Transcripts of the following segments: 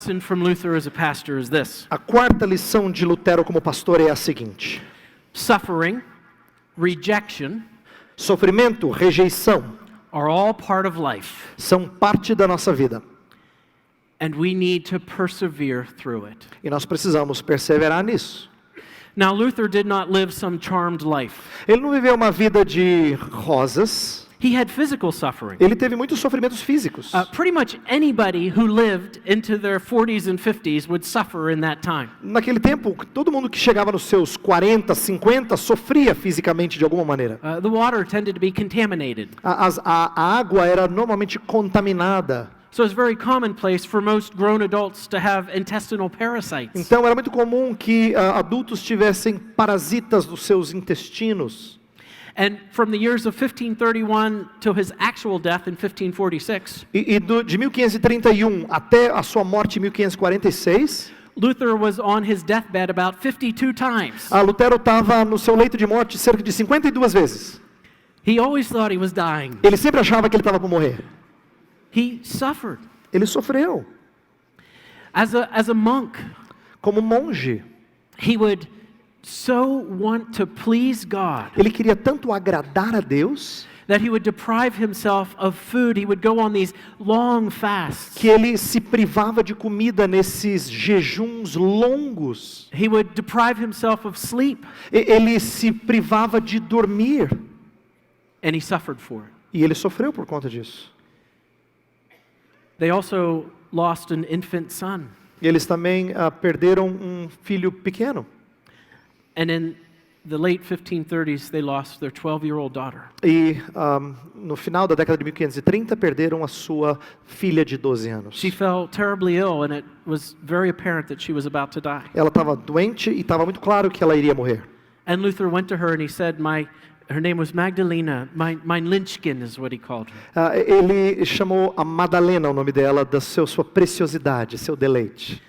Lesson from Luther as a pastor is this. A quarta lição de Lutero como pastor é a seguinte: Suffering, rejection, sofrimento, rejeição are all part of life, são parte da nossa vida. and we need to persevere through it. E nós precisamos perseverar nisso. Now, Luther did not live some charmed life. Ele não viveu uma vida de rosas. He had physical suffering. Ele teve muitos sofrimentos físicos. Pretty much anybody who lived into their 40s and 50s would suffer in that time. Naquele tempo, todo mundo que chegava nos seus 40, 50 sofria fisicamente de alguma maneira. The water tended to be contaminated. A água era normalmente contaminada. So it's very commonplace for most grown adults to have intestinal parasites. Então era muito comum que adultos tivessem parasitas nos seus intestinos. And from the years of 1531 till his actual death in 1546, De 1531 até a sua morte em 1546, Luther was on his deathbed about 52 times. Lutero estava no seu leito de morte cerca de 52 vezes. He always thought he was dying. Ele sempre achava que ele estava por morrer. He suffered. Ele sofreu. As a monk, Como monge, he would so want to please God ele queria tanto agradar a Deus that he would deprive himself of food. He would go on these long fasts. que ele se privava de comida nesses jejuns longos. He would deprive himself of sleep, Ele se privava de dormir. and he suffered for it. E ele sofreu por conta disso. They also lost an infant son. E eles também perderam um filho pequeno. And in the late 1530s, they lost their 12-year-old daughter. E no final da década de 1530 perderam a sua filha de 12 anos. She fell terribly ill, and it was very apparent that she was about to die. Ela estava doente e estava muito claro que ela iria morrer. And Luther went to her and he said, her name was Magdalena, mein Lynchkin is what he called her. Ele chamou a Madalena, o nome dela, da sua preciosidade, seu deleite.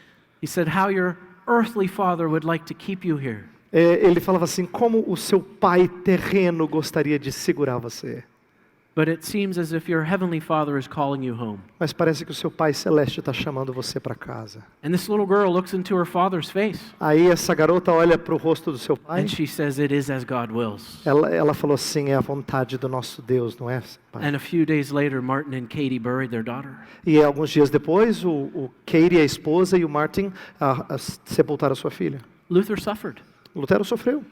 He said, how your earthly father would like to keep you here. Ele falava assim, como o seu pai terreno gostaria de segurar você. But it seems as if your heavenly father is calling you home. Mas parece que o seu pai celeste está chamando você para casa. And this little girl looks into her father's face. Aí essa garota olha para o rosto do seu pai. And she says, it is as God wills. Ela falou assim, é a vontade do nosso Deus, não é, pai? And a few days later, Martin and Katie buried their daughter. E alguns dias depois, o Katie, a esposa, e o Martin sepultaram a sua filha. Luther suffered. Lutero sofreu.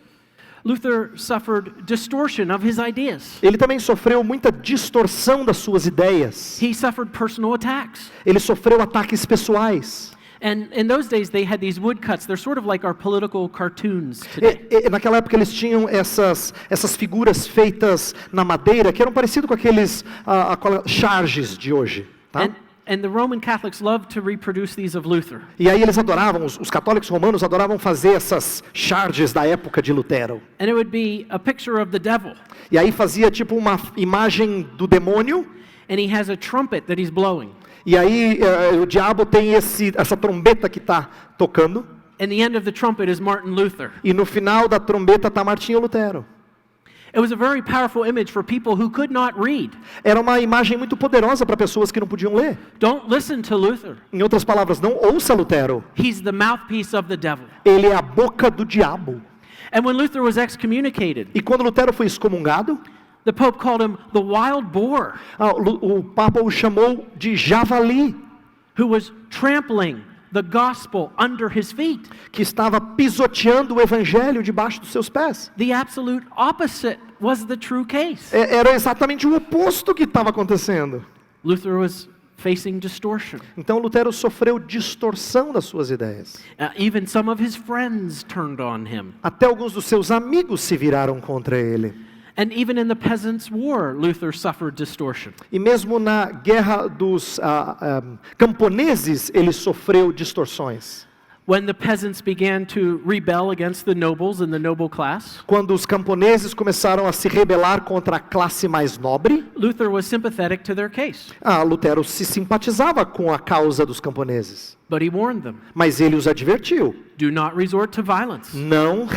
Luther suffered distortion of his ideas. Ele também sofreu muita distorção das suas ideias. He suffered personal attacks. Ele sofreu ataques pessoais. And in those days they had these woodcuts. They're sort of like our political cartoons today. Naquela época eles tinham essas figuras feitas na madeira que eram parecidas com aqueles charges de hoje, tá? And the Roman Catholics loved to reproduce these of Luther. E aí eles adoravam, os católicos romanos adoravam fazer essas charges da época de Lutero. And it would be a picture of the devil. E aí fazia tipo uma imagem do demônio. And he has a trumpet that he's blowing. E aí o diabo tem essa trombeta que está tocando. And the end of the trumpet is Martin Luther. E no final da trombeta está Martinho Lutero. It was a very powerful image for people who could not read. Era uma imagem muito poderosa para pessoas que não podiam ler. Don't listen to Luther. Em outras palavras, não ouça Lutero. He's the mouthpiece of the devil. Ele é a boca do diabo. And when Luther was excommunicated, E quando Lutero foi excomungado, the Pope called him the wild boar, o Papa o chamou de javali, who was trampling the gospel under his feet. que estava pisoteando o evangelho debaixo dos seus pés. The absolute opposite was the true case. Era exatamente o oposto que estava acontecendo. Luther was facing distortion. Então Lutero sofreu distorção das suas ideias. Even some of his friends turned on him. Até alguns dos seus amigos se viraram contra ele. And even in the Peasants' War, Luther suffered distortion. E mesmo na guerra dos camponeses, ele sofreu distorções. When the peasants began to rebel against the nobles and the noble class, Quando os camponeses começaram a se rebelar contra a classe mais nobre, Luther was sympathetic to their case. Lutero se simpatizava com a causa dos camponeses. But he warned them, Mas ele os advertiu. do not resort to violence. Não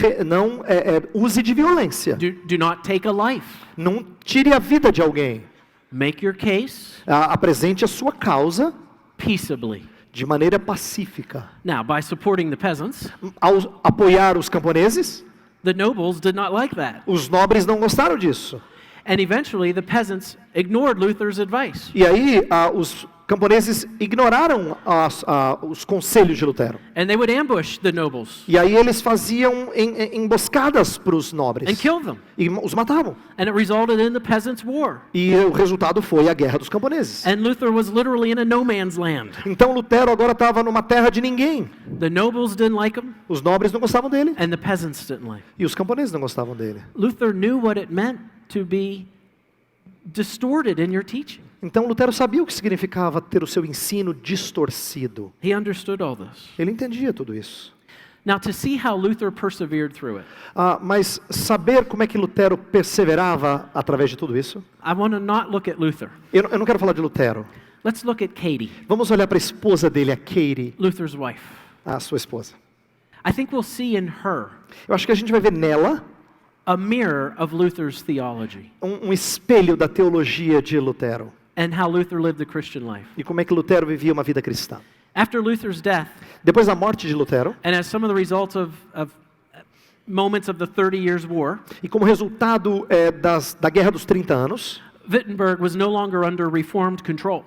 use de violência. Do not take a life. Não tire a vida de alguém. Make your case Apresente a sua causa peaceably. de maneira pacífica. Now, by supporting the peasants, Ao apoiar os camponeses, the nobles did not like that. os nobres não gostaram disso. And eventually the peasants ignored Luther's advice. E aí os camponeses ignoraram os conselhos de Lutero. And they would ambush the nobles E aí eles faziam emboscadas para os and nobres. kill them. E os matavam. And it resulted in the Peasants' War. E o resultado foi a Guerra dos Camponeses. And Luther was literally in a no man's land. Então Lutero agora estava numa terra de ninguém. The nobles didn't like him, Os nobres não gostavam dele. and the peasants didn't like him. E os camponeses não gostavam dele. Luther knew what it meant to be distorted in your teaching. Então Lutero sabia o que significava ter o seu ensino distorcido. He understood all this. Ele entendia tudo isso. Now, to see how Luther persevered through it, Mas saber como é que Lutero perseverava através de tudo isso? I want to not look at Luther. Eu não quero falar de Lutero. Let's look at Katie, Vamos olhar para a esposa dele, a Katie, Luther's wife. a sua esposa. I think we'll see in her Eu acho que a gente vai ver nela a mirror of Luther's theology um espelho da teologia de Lutero. and how Luther lived the Christian life. E como é que Lutero vivia uma vida cristã. After Luther's death, Depois da morte de Lutero, and as some of the results of moments of the 30 Years' War, e como resultado da Guerra dos 30 Anos, Wittenberg was no longer under Reformed control.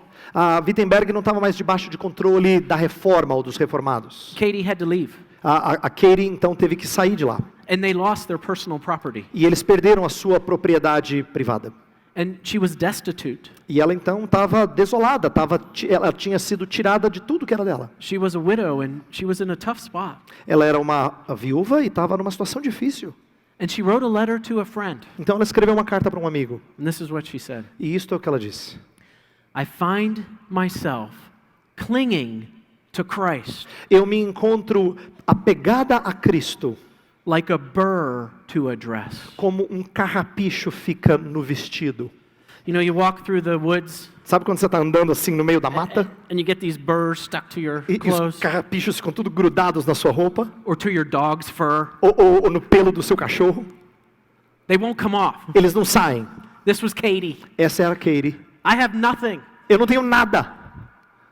Wittenberg não estava mais debaixo de controle da reforma ou dos reformados. Katie had to leave, A Katie então teve que sair de lá. and they lost their personal property. E eles perderam a sua propriedade privada. And she was destitute. E ela então estava desolada, ela tinha sido tirada de tudo que era dela. She was a widow, and she was in a tough spot. Ela era uma viúva e estava numa situação difícil. And she wrote a letter to a friend. Então ela escreveu uma carta para um amigo. And this is what she said. E isto é o que ela disse. I find myself clinging to Christ Eu me encontro apegada a Cristo, like a burr to a dress. como um carrapicho fica no vestido. You know, you walk through the woods Sabe quando você está andando assim no meio da mata? and you get these burrs stuck to your E os clothes carrapichos ficam tudo grudados na sua roupa, or to your dog's fur. ou no pelo do seu cachorro. They won't come off. Eles não saem. This was Katie. Essa era a Katie. I have nothing, Eu não tenho nada.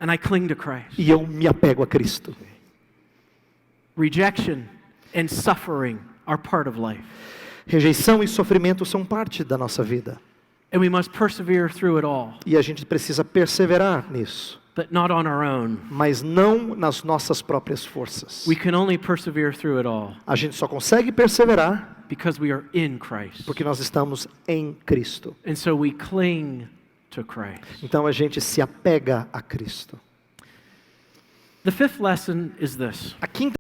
and I cling to Christ. E eu me apego a Cristo. Rejection and suffering are part of life, Rejeição e sofrimento são parte da nossa vida. and we must persevere through it all, E a gente precisa perseverar nisso. but not on our own. Mas não nas nossas próprias forças. We can only persevere through it all A gente só consegue perseverar because we are in Christ. porque nós estamos em Cristo. And so we cling to Christ. Então a gente se apega a Cristo. The fifth lesson is this. A quinta